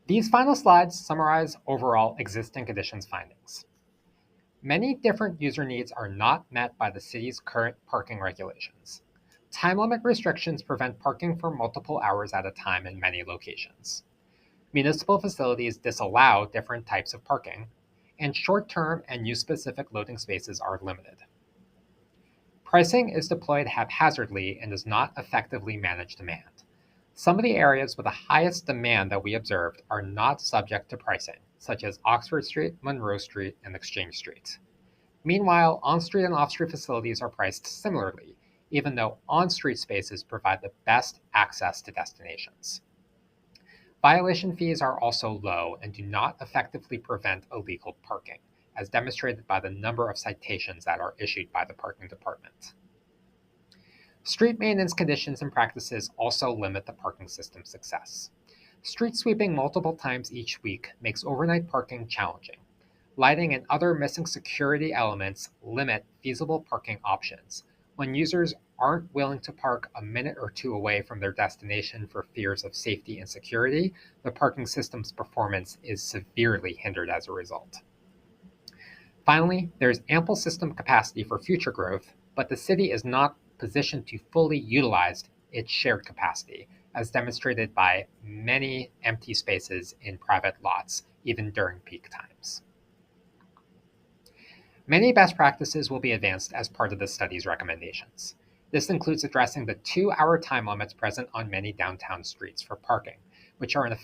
These final slides summarize overall existing conditions findings. Many different user needs are not met by the city's current parking regulations. Time limit restrictions prevent parking for multiple hours at a time in many locations. Municipal facilities disallow different types of parking, and short-term and use-specific loading spaces are limited. Pricing is deployed haphazardly and does not effectively manage demand. Some of the areas with the highest demand that we observed are not subject to pricing, such as Oxford Street, Monroe Street, and Exchange Street. Meanwhile, on-street and off-street facilities are priced similarly, even though on-street spaces provide the best access to destinations. Violation fees are also low and do not effectively prevent illegal parking, as demonstrated by the number of citations that are issued by the parking department. Street maintenance conditions and practices also limit the parking system's success. Street sweeping multiple times each week makes overnight parking challenging. Lighting and other missing security elements limit feasible parking options. When users aren't willing to park a minute or two away from their destination for fears of safety and security, the parking system's performance is severely hindered as a result. Finally, there's ample system capacity for future growth, but the city is not positioned to fully utilize its shared capacity, as demonstrated by many empty spaces in private lots, even during peak times. Many best practices will be advanced as part of the study's recommendations. This includes addressing the 2-hour time limits present on many downtown streets for parking, which are an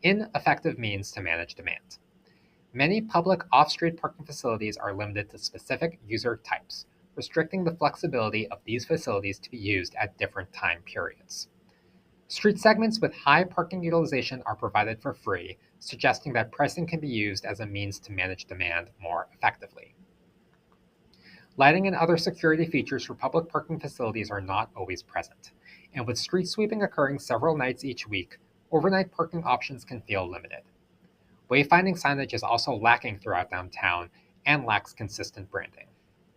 ineffective means to manage demand. Many public off-street parking facilities are limited to specific user types, restricting the flexibility of these facilities to be used at different time periods. Street segments with high parking utilization are provided for free, suggesting that pricing can be used as a means to manage demand more effectively. Lighting and other security features for public parking facilities are not always present, and with street sweeping occurring several nights each week, overnight parking options can feel limited. Wayfinding signage is also lacking throughout downtown and lacks consistent branding.